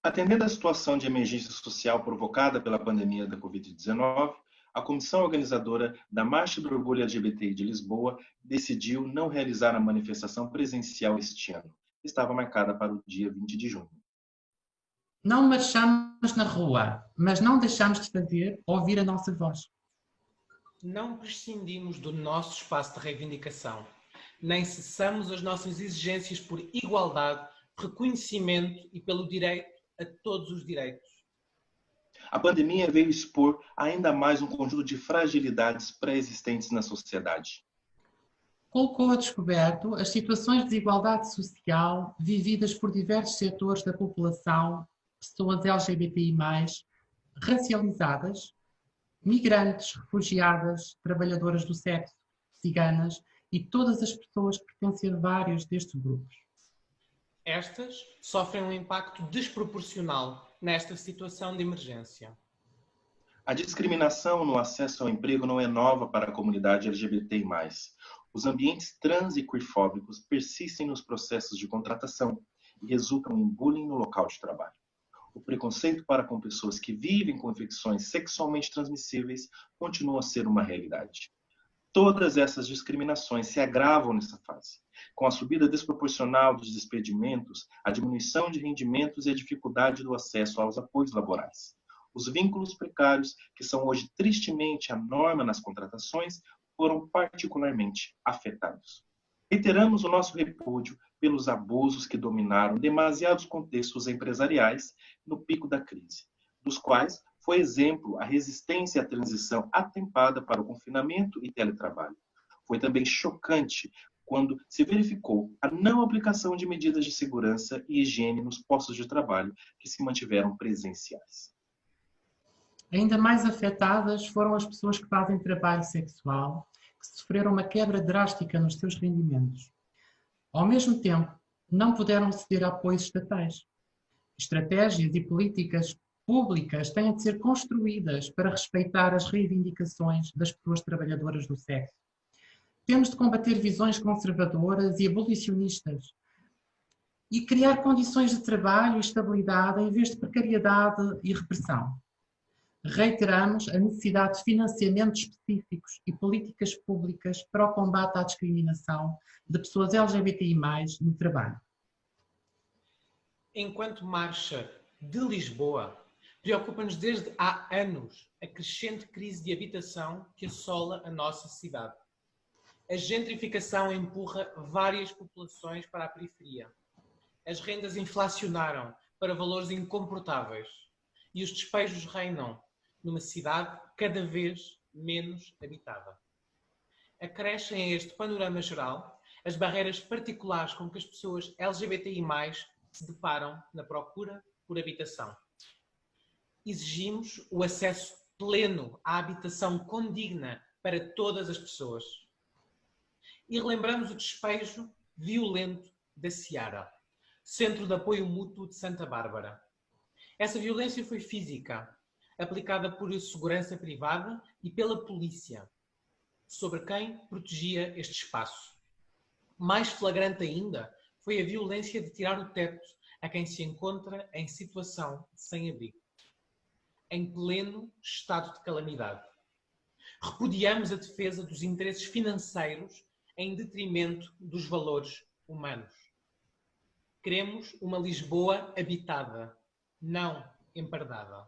Atendendo à situação de emergência social provocada pela pandemia da Covid-19, a comissão organizadora da Marcha do Orgulho LGBTI de Lisboa decidiu não realizar a manifestação presencial este ano. Estava marcada para o dia 20 de junho. Não marchamos na rua, mas não deixamos de fazer ouvir a nossa voz. Não prescindimos do nosso espaço de reivindicação, nem cessamos as nossas exigências por igualdade, reconhecimento e pelo direito a todos os direitos. A pandemia veio expor ainda mais um conjunto de fragilidades pré-existentes na sociedade. Colocou a descoberto as situações de desigualdade social vividas por diversos setores da população, pessoas LGBTI+, racializadas, migrantes, refugiadas, trabalhadoras do sexo, ciganas e todas as pessoas que pertencem a vários destes grupos. Estas sofrem um impacto desproporcional nesta situação de emergência. A discriminação no acesso ao emprego não é nova para a comunidade LGBTI+. Os ambientes trans e queerfóbicos persistem nos processos de contratação e resultam em bullying no local de trabalho. O preconceito para com pessoas que vivem com infecções sexualmente transmissíveis continua a ser uma realidade. Todas essas discriminações se agravam nessa fase, com a subida desproporcional dos despedimentos, a diminuição de rendimentos e a dificuldade do acesso aos apoios laborais. Os vínculos precários, que são hoje tristemente a norma nas contratações, foram particularmente afetados. Reiteramos o nosso repúdio pelos abusos que dominaram demasiados contextos empresariais no pico da crise, dos quais foi exemplo a resistência à transição atempada para o confinamento e teletrabalho. Foi também chocante quando se verificou a não aplicação de medidas de segurança e higiene nos postos de trabalho que se mantiveram presenciais. Ainda mais afetadas foram as pessoas que fazem trabalho sexual, que sofreram uma quebra drástica nos seus rendimentos. Ao mesmo tempo, não puderam ceder a apoios estatais. Estratégias e políticas públicas têm de ser construídas para respeitar as reivindicações das pessoas trabalhadoras do sexo. Temos de combater visões conservadoras e abolicionistas e criar condições de trabalho e estabilidade em vez de precariedade e repressão. Reiteramos a necessidade de financiamentos específicos e políticas públicas para o combate à discriminação de pessoas LGBTI+, no trabalho. Enquanto Marcha de Lisboa, preocupa-nos desde há anos a crescente crise de habitação que assola a nossa cidade. A gentrificação empurra várias populações para a periferia. As rendas inflacionaram para valores incomportáveis e os despejos reinam numa cidade cada vez menos habitada. Acrescem a este panorama geral as barreiras particulares com que as pessoas LGBTI+, se deparam na procura por habitação. Exigimos o acesso pleno à habitação condigna para todas as pessoas. E relembramos o despejo violento da Seara, Centro de Apoio Mútuo de Santa Bárbara. Essa violência foi física, aplicada por segurança privada e pela polícia, sobre quem protegia este espaço. Mais flagrante ainda foi a violência de tirar o teto a quem se encontra em situação de sem-abrigo, em pleno estado de calamidade. Repudiamos a defesa dos interesses financeiros em detrimento dos valores humanos. Queremos uma Lisboa habitada, não empardada.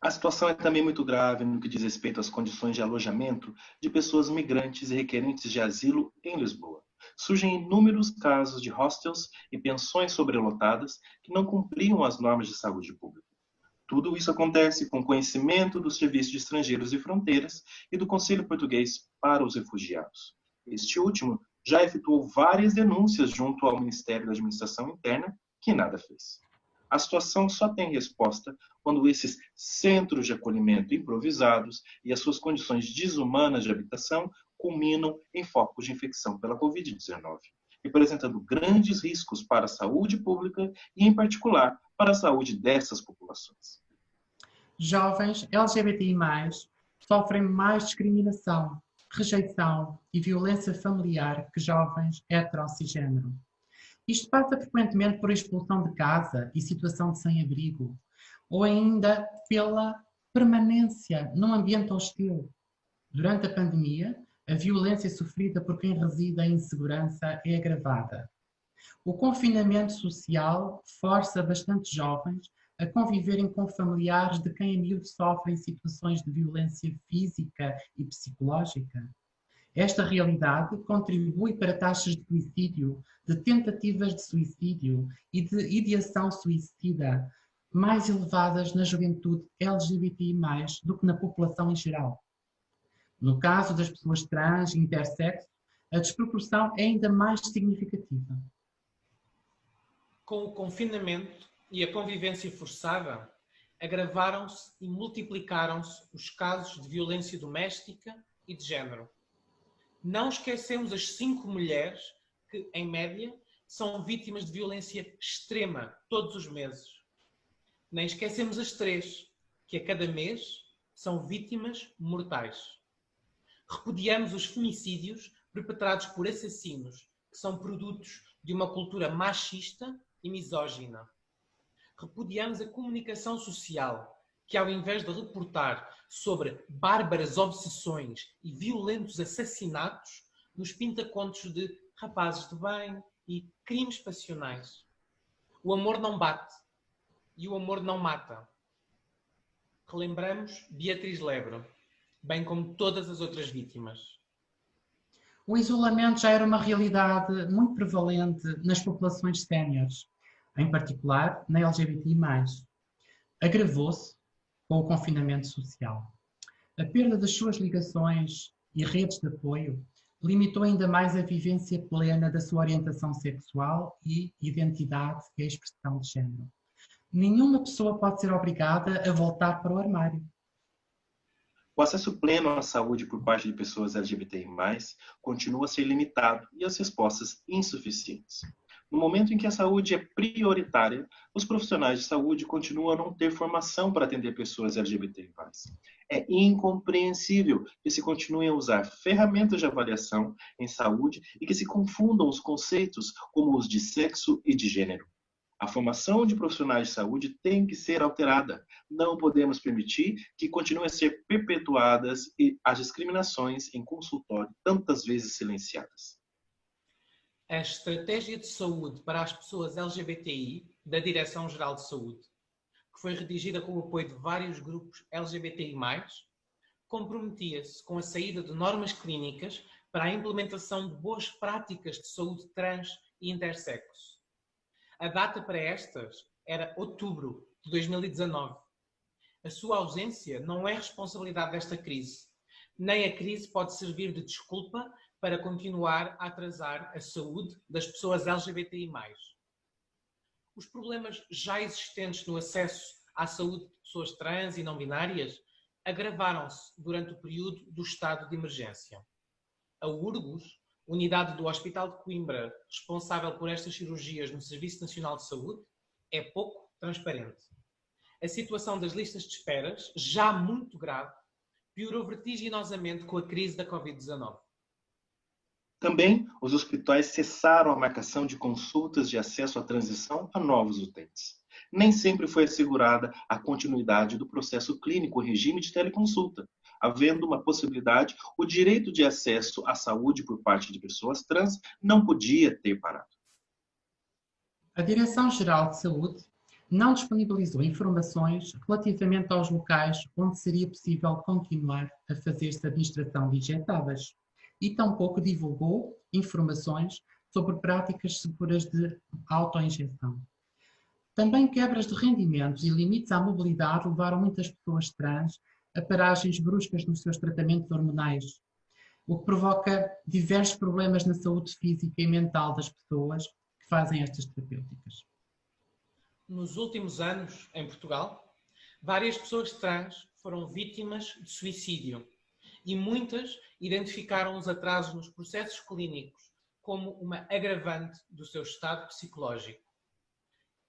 A situação é também muito grave no que diz respeito às condições de alojamento de pessoas migrantes e requerentes de asilo em Lisboa. Surgem inúmeros casos de hostels e pensões sobrelotadas que não cumpriam as normas de saúde pública. Tudo isso acontece com conhecimento do Serviço de Estrangeiros e Fronteiras e do Conselho Português para os Refugiados. Este último já efetuou várias denúncias junto ao Ministério da Administração Interna, que nada fez. A situação só tem resposta quando esses centros de acolhimento improvisados e as suas condições desumanas de habitação culminam em focos de infecção pela Covid-19, representando grandes riscos para a saúde pública e, em particular, para a saúde dessas populações. Jovens LGBTI+, sofrem mais discriminação, rejeição e violência familiar que jovens heterossexgênero. Isto passa frequentemente por expulsão de casa e situação de sem-abrigo, ou ainda pela permanência num ambiente hostil. Durante a pandemia, a violência sofrida por quem reside em insegurança é agravada. O confinamento social força bastantes jovens a conviverem com familiares de quem a miúdo sofrem situações de violência física e psicológica. Esta realidade contribui para taxas de suicídio, de tentativas de suicídio e de ideação suicida mais elevadas na juventude LGBTI+, do que na população em geral. No caso das pessoas trans e intersexo, a desproporção é ainda mais significativa. Com o confinamento e a convivência forçada, agravaram-se e multiplicaram-se os casos de violência doméstica e de género. Não esquecemos as 5 mulheres que, em média, são vítimas de violência extrema todos os meses. Nem esquecemos as 3, que a cada mês são vítimas mortais. Repudiamos os femicídios perpetrados por assassinos, que são produtos de uma cultura machista e misógina. Repudiamos a comunicação social, que ao invés de reportar sobre bárbaras obsessões e violentos assassinatos, nos pinta contos de rapazes de bem e crimes passionais. O amor não bate e o amor não mata. Relembramos Beatriz Lebre, bem como todas as outras vítimas. O isolamento já era uma realidade muito prevalente nas populações séniores, em particular na LGBTI+. Agravou-se com o confinamento social. A perda das suas ligações e redes de apoio limitou ainda mais a vivência plena da sua orientação sexual e identidade e a expressão de género. Nenhuma pessoa pode ser obrigada a voltar para o armário. O acesso pleno à saúde por parte de pessoas LGBTI+, continua a ser limitado e as respostas insuficientes. No momento em que a saúde é prioritária, os profissionais de saúde continuam a não ter formação para atender pessoas LGBTI+. É incompreensível que se continue a usar ferramentas de avaliação em saúde e que se confundam os conceitos como os de sexo e de gênero. A formação de profissionais de saúde tem que ser alterada. Não podemos permitir que continuem a ser perpetuadas as discriminações em consultório, tantas vezes silenciadas. A Estratégia de Saúde para as Pessoas LGBTI da Direção-Geral de Saúde, que foi redigida com o apoio de vários grupos LGBTI+, comprometia-se com a saída de normas clínicas para a implementação de boas práticas de saúde trans e intersexo. A data para estas era outubro de 2019. A sua ausência não é responsabilidade desta crise, nem a crise pode servir de desculpa para continuar a atrasar a saúde das pessoas LGBTI+. Os problemas já existentes no acesso à saúde de pessoas trans e não binárias agravaram-se durante o período do estado de emergência. A URGS, unidade do Hospital de Coimbra responsável por estas cirurgias no Serviço Nacional de Saúde, é pouco transparente. A situação das listas de esperas, já muito grave, piorou vertiginosamente com a crise da Covid-19. Também, os hospitais cessaram a marcação de consultas de acesso à transição a novos utentes. Nem sempre foi assegurada a continuidade do processo clínico em regime de teleconsulta, havendo uma possibilidade, o direito de acesso à saúde por parte de pessoas trans não podia ter parado. A Direção-Geral de Saúde não disponibilizou informações relativamente aos locais onde seria possível continuar a fazer-se a administração de injetáveis e tampouco divulgou informações sobre práticas seguras de autoinjeção. Também quebras de rendimentos e limites à mobilidade levaram muitas pessoas trans a paragens bruscas nos seus tratamentos hormonais, o que provoca diversos problemas na saúde física e mental das pessoas que fazem estas terapêuticas. Nos últimos anos, em Portugal, várias pessoas trans foram vítimas de suicídio e muitas identificaram os atrasos nos processos clínicos como uma agravante do seu estado psicológico.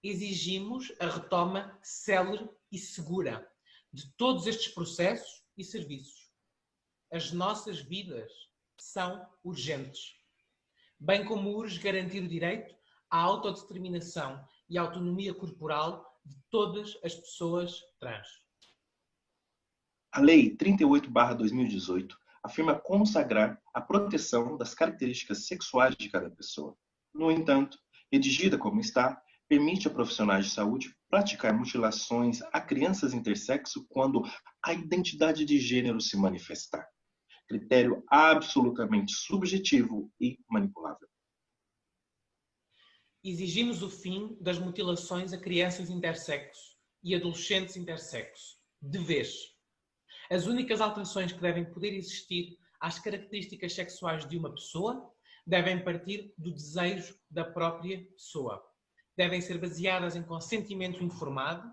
Exigimos a retoma célere e segura de todos estes processos e serviços. As nossas vidas são urgentes, bem como urge garantir o direito à autodeterminação e autonomia corporal de todas as pessoas trans. A Lei 38/2018 afirma consagrar a proteção das características sexuais de cada pessoa. No entanto, redigida como está, permite a profissionais de saúde praticar mutilações a crianças intersexo quando a identidade de gênero se manifestar. Critério absolutamente subjetivo e manipulável. Exigimos o fim das mutilações a crianças intersexo e adolescentes intersexo, de vez. As únicas alterações que devem poder existir às características sexuais de uma pessoa devem partir do desejo da própria pessoa. Devem ser baseadas em consentimento informado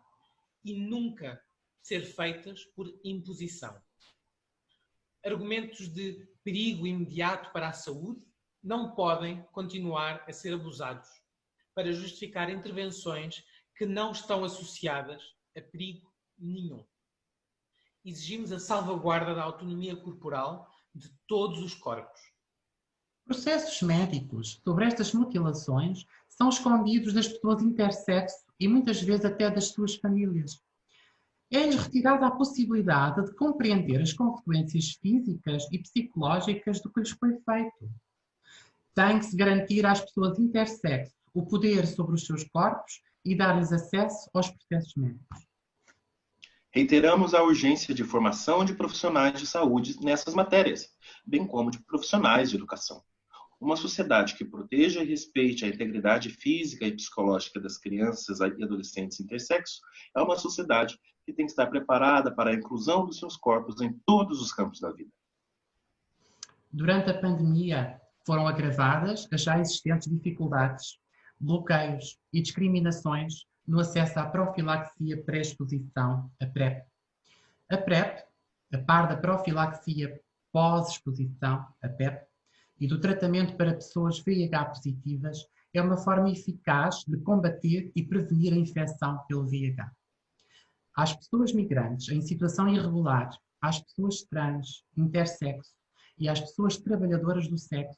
e nunca ser feitas por imposição. Argumentos de perigo imediato para a saúde não podem continuar a ser abusados para justificar intervenções que não estão associadas a perigo nenhum. Exigimos a salvaguarda da autonomia corporal de todos os corpos. Processos médicos sobre estas mutilações são escondidos das pessoas intersexo e muitas vezes até das suas famílias. É-lhes retirada a possibilidade de compreender as consequências físicas e psicológicas do que lhes foi feito. Tem que se garantir às pessoas intersexo o poder sobre os seus corpos e dar-lhes acesso aos processos médicos. Reiteramos a urgência de formação de profissionais de saúde nessas matérias, bem como de profissionais de educação. Uma sociedade que proteja e respeite a integridade física e psicológica das crianças e adolescentes intersexo é uma sociedade que tem que estar preparada para a inclusão dos seus corpos em todos os campos da vida. Durante a pandemia, foram agravadas as já existentes dificuldades, bloqueios e discriminações no acesso à profilaxia pré-exposição, a PrEP. A PrEP, a par da profilaxia pós-exposição, a PEP, e do tratamento para pessoas VIH positivas, é uma forma eficaz de combater e prevenir a infecção pelo VIH. Às pessoas migrantes em situação irregular, às pessoas trans, intersexo e às pessoas trabalhadoras do sexo,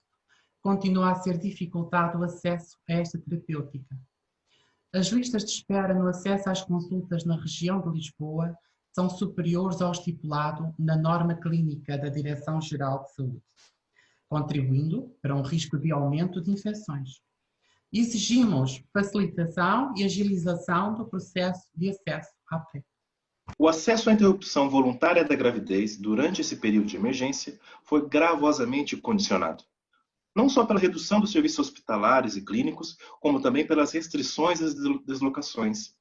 continua a ser dificultado o acesso a esta terapêutica. As listas de espera no acesso às consultas na região de Lisboa são superiores ao estipulado na norma clínica da Direção-Geral de Saúde, contribuindo para um risco de aumento de infecções. Exigimos facilitação e agilização do processo de acesso à PrEP. O acesso à interrupção voluntária da gravidez durante esse período de emergência foi gravosamente condicionado. Não só pela redução dos serviços hospitalares e clínicos, como também pelas restrições às deslocações.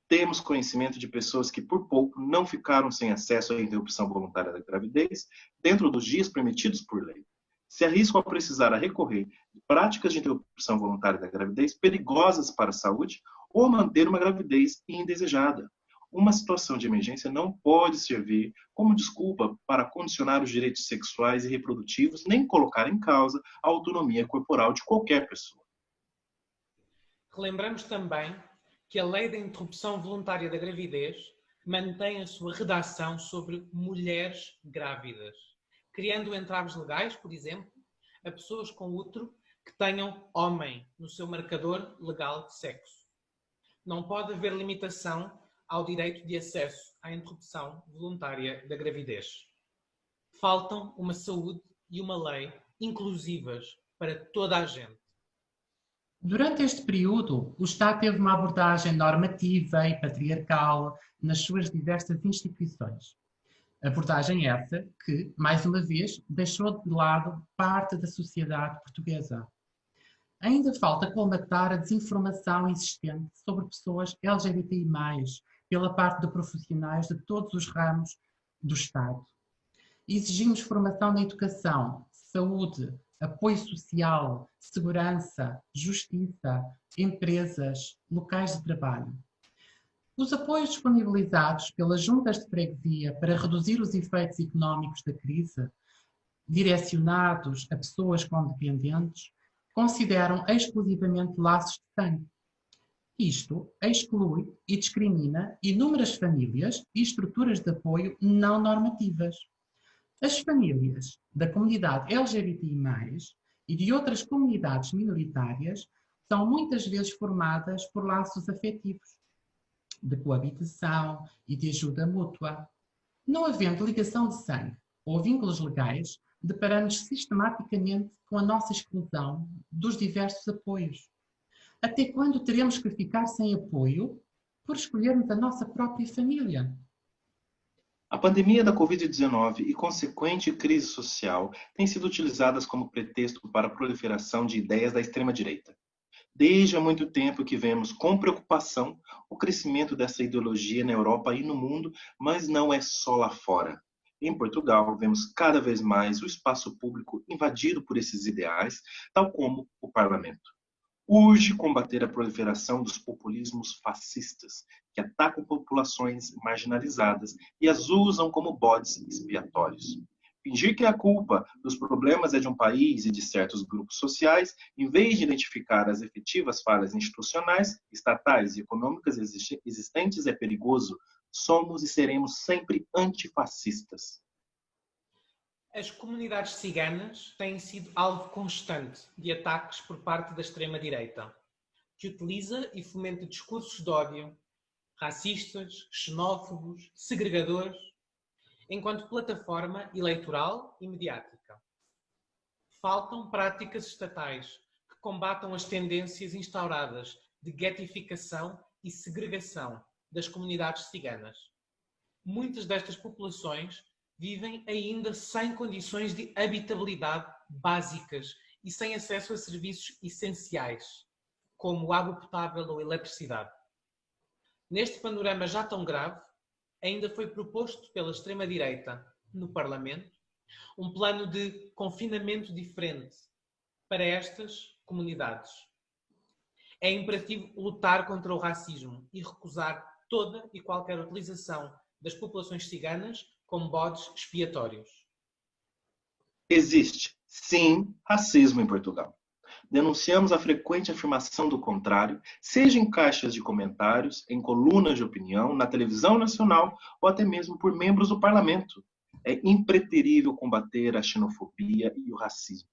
Temos conhecimento de pessoas que, por pouco, não ficaram sem acesso à interrupção voluntária da gravidez dentro dos dias permitidos por lei. Se arriscam a precisar recorrer de práticas de interrupção voluntária da gravidez perigosas para a saúde ou manter uma gravidez indesejada. Uma situação de emergência não pode servir como desculpa para condicionar os direitos sexuais e reprodutivos, nem colocar em causa a autonomia corporal de qualquer pessoa. Relembramos também que a Lei da Interrupção Voluntária da Gravidez mantém a sua redação sobre mulheres grávidas, criando entraves legais, por exemplo, a pessoas com útero que tenham homem no seu marcador legal de sexo. Não pode haver limitação ao direito de acesso à interrupção voluntária da gravidez. Faltam uma saúde e uma lei inclusivas para toda a gente. Durante este período, o Estado teve uma abordagem normativa e patriarcal nas suas diversas instituições. Abordagem essa que, mais uma vez, deixou de lado parte da sociedade portuguesa. Ainda falta colmatar a desinformação existente sobre pessoas LGBTI+, pela parte de profissionais de todos os ramos do Estado. Exigimos formação na educação, saúde, apoio social, segurança, justiça, empresas, locais de trabalho. Os apoios disponibilizados pelas juntas de freguesia para reduzir os efeitos económicos da crise, direcionados a pessoas com dependentes, consideram exclusivamente laços de sangue. Isto exclui e discrimina inúmeras famílias e estruturas de apoio não normativas. As famílias da comunidade LGBTI+, e de outras comunidades minoritárias são muitas vezes formadas por laços afetivos, de coabitação e de ajuda mútua. Não havendo ligação de sangue ou vínculos legais, deparamos sistematicamente com a nossa exclusão dos diversos apoios. Até quando teremos que ficar sem apoio por escolhermos a nossa própria família? A pandemia da Covid-19 e consequente crise social têm sido utilizadas como pretexto para a proliferação de ideias da extrema-direita. Desde há muito tempo que vemos com preocupação o crescimento dessa ideologia na Europa e no mundo, mas não é só lá fora. Em Portugal, vemos cada vez mais o espaço público invadido por esses ideais, tal como o parlamento. Urge combater a proliferação dos populismos fascistas, que atacam populações marginalizadas e as usam como bodes expiatórios. Fingir que a culpa dos problemas é de um país e de certos grupos sociais, em vez de identificar as efetivas falhas institucionais, estatais e econômicas existentes, é perigoso. Somos e seremos sempre antifascistas. As comunidades ciganas têm sido alvo constante de ataques por parte da extrema-direita, que utiliza e fomenta discursos de ódio, racistas, xenófobos, segregadores, enquanto plataforma eleitoral e mediática. Faltam práticas estatais que combatam as tendências instauradas de guetificação e segregação das comunidades ciganas. Muitas destas populações vivem ainda sem condições de habitabilidade básicas e sem acesso a serviços essenciais, como água potável ou eletricidade. Neste panorama já tão grave, ainda foi proposto pela extrema-direita no Parlamento um plano de confinamento diferente para estas comunidades. É imperativo lutar contra o racismo e recusar toda e qualquer utilização das populações ciganas como bodes expiatórios. Existe, sim, racismo em Portugal. Denunciamos a frequente afirmação do contrário, seja em caixas de comentários, em colunas de opinião, na televisão nacional ou até mesmo por membros do parlamento. É impreterível combater a xenofobia e o racismo.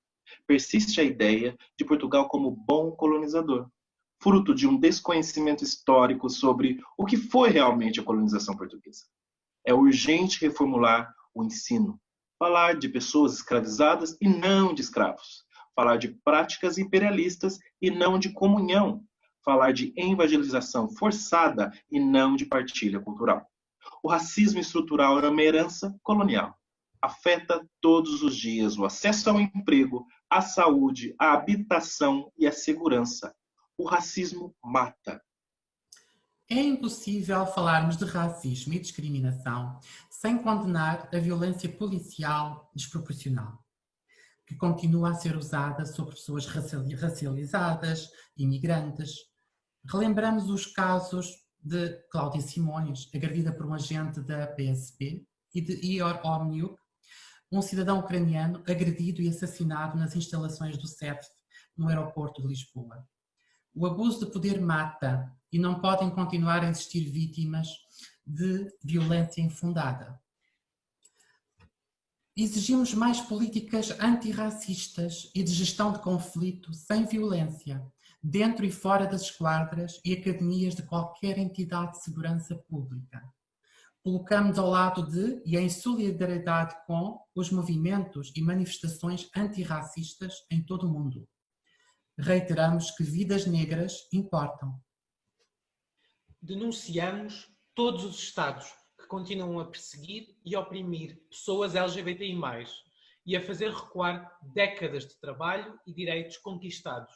Persiste a ideia de Portugal como bom colonizador, fruto de um desconhecimento histórico sobre o que foi realmente a colonização portuguesa. É urgente reformular o ensino, falar de pessoas escravizadas e não de escravos, falar de práticas imperialistas e não de comunhão, falar de evangelização forçada e não de partilha cultural. O racismo estrutural é uma herança colonial. Afeta todos os dias o acesso ao emprego, à saúde, à habitação e à segurança. O racismo mata. É impossível falarmos de racismo e discriminação sem condenar a violência policial desproporcional, que continua a ser usada sobre pessoas racializadas, imigrantes. Relembramos os casos de Cláudia Simões, agredida por um agente da PSP, e de Ihor Omniuk, um cidadão ucraniano agredido e assassinado nas instalações do CEF, no aeroporto de Lisboa. O abuso de poder mata e não podem continuar a existir vítimas de violência infundada. Exigimos mais políticas antirracistas e de gestão de conflito sem violência, dentro e fora das esquadras e academias de qualquer entidade de segurança pública. Colocamos ao lado de e em solidariedade com os movimentos e manifestações antirracistas em todo o mundo. Reiteramos que vidas negras importam. Denunciamos todos os Estados que continuam a perseguir e oprimir pessoas LGBTI+, e a fazer recuar décadas de trabalho e direitos conquistados.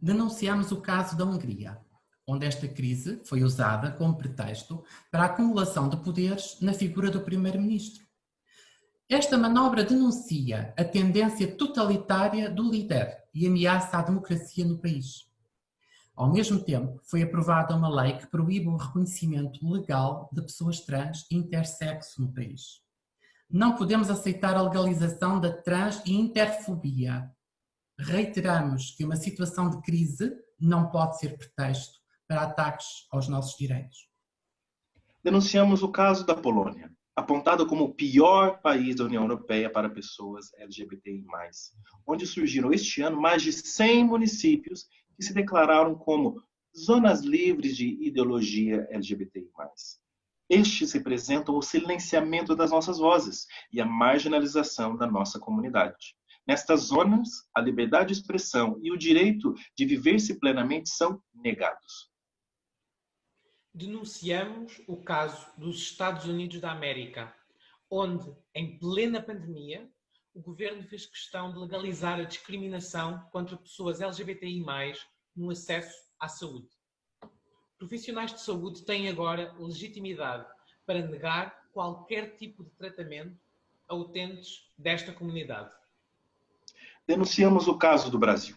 Denunciamos o caso da Hungria, onde esta crise foi usada como pretexto para a acumulação de poderes na figura do primeiro-ministro. Esta manobra denuncia a tendência totalitária do líder e ameaça a democracia no país. Ao mesmo tempo, foi aprovada uma lei que proíbe o reconhecimento legal de pessoas trans e intersexo no país. Não podemos aceitar a legalização da trans e interfobia. Reiteramos que uma situação de crise não pode ser pretexto para ataques aos nossos direitos. Denunciamos o caso da Polônia, apontado como o pior país da União Europeia para pessoas LGBTI+, onde surgiram este ano mais de 100 municípios que se declararam como zonas livres de ideologia LGBTI+. Estes representam o silenciamento das nossas vozes e a marginalização da nossa comunidade. Nestas zonas, a liberdade de expressão e o direito de viver-se plenamente são negados. Denunciamos o caso dos Estados Unidos da América, onde, em plena pandemia, o governo fez questão de legalizar a discriminação contra pessoas LGBTI+, no acesso à saúde. Profissionais de saúde têm agora legitimidade para negar qualquer tipo de tratamento a utentes desta comunidade. Denunciamos o caso do Brasil,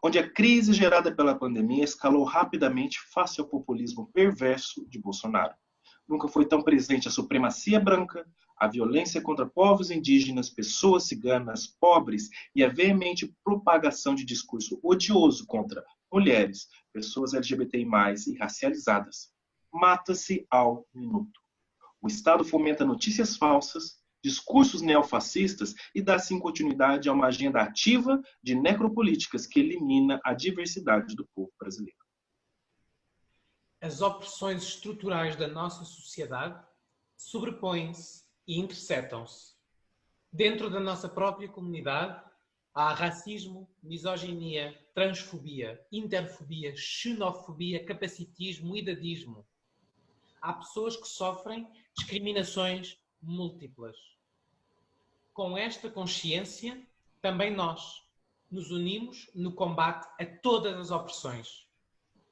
onde a crise gerada pela pandemia escalou rapidamente face ao populismo perverso de Bolsonaro. Nunca foi tão presente a supremacia branca, a violência contra povos indígenas, pessoas ciganas, pobres e a veemente propagação de discurso odioso contra mulheres, pessoas LGBTI+, e racializadas. Mata-se ao minuto. O Estado fomenta notícias falsas, discursos neofascistas e dá assim continuidade a uma agenda ativa de necropolíticas que elimina a diversidade do povo brasileiro. As opressões estruturais da nossa sociedade sobrepõem-se e interceptam-se. Dentro da nossa própria comunidade, há racismo, misoginia, transfobia, interfobia, xenofobia, capacitismo e idadismo. Há pessoas que sofrem discriminações múltiplas. Com esta consciência, também nós nos unimos no combate a todas as opressões.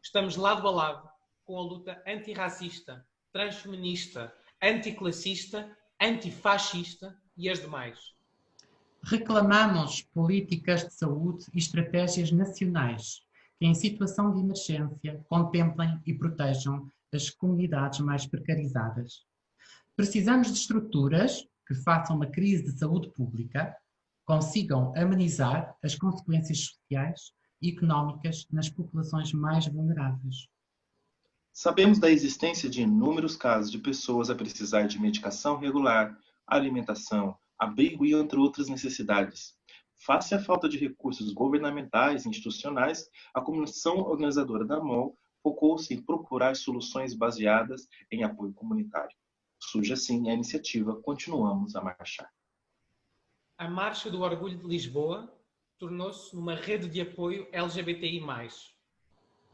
Estamos lado a lado com a luta antirracista, transfeminista, anticlassista, antifascista e as demais. Reclamamos políticas de saúde e estratégias nacionais que, em situação de emergência, contemplem e protejam as comunidades mais precarizadas. Precisamos de estruturas que façam uma crise de saúde pública, consigam amenizar as consequências sociais e económicas nas populações mais vulneráveis. Sabemos da existência de inúmeros casos de pessoas a precisar de medicação regular, alimentação, abrigo e entre outras necessidades. Face à falta de recursos governamentais e institucionais, a comissão organizadora da MOL focou-se em procurar soluções baseadas em apoio comunitário. Surge assim a iniciativa Continuamos a Marchar. A Marcha do Orgulho de Lisboa tornou-se numa rede de apoio LGBTI+.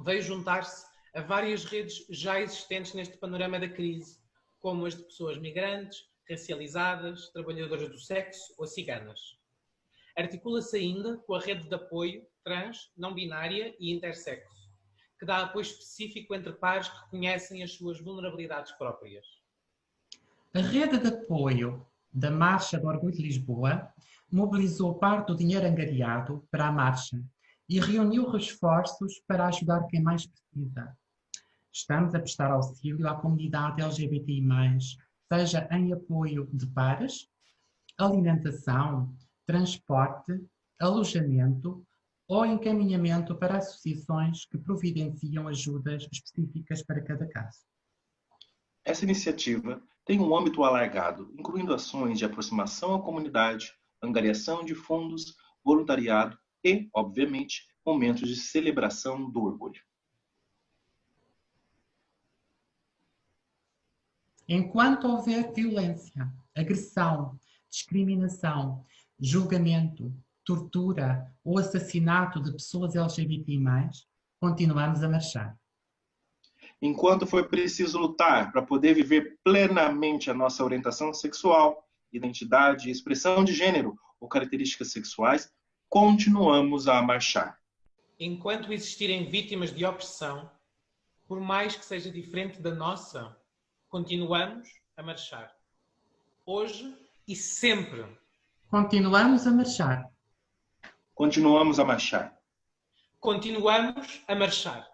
Veio juntar-se a várias redes já existentes neste panorama da crise, como as de pessoas migrantes, racializadas, trabalhadoras do sexo ou ciganas. Articula-se ainda com a rede de apoio trans, não binária e intersexo, que dá apoio específico entre pares que reconhecem as suas vulnerabilidades próprias. A rede de apoio da Marcha do Orgulho de Lisboa mobilizou parte do dinheiro angariado para a marcha e reuniu esforços para ajudar quem mais precisa. Estamos a prestar auxílio à comunidade LGBTI+, seja em apoio de pares, alimentação, transporte, alojamento ou encaminhamento para associações que providenciam ajudas específicas para cada caso. Essa iniciativa tem um âmbito alargado, incluindo ações de aproximação à comunidade, angariação de fundos, voluntariado e, obviamente, momentos de celebração do orgulho. Enquanto houver violência, agressão, discriminação, julgamento, tortura ou assassinato de pessoas LGBTI+, continuamos a marchar. Enquanto for preciso lutar para poder viver plenamente a nossa orientação sexual, identidade, expressão de gênero ou características sexuais, continuamos a marchar. Enquanto existirem vítimas de opressão, por mais que seja diferente da nossa, continuamos a marchar. Hoje e sempre. Continuamos a marchar. Continuamos a marchar. Continuamos a marchar.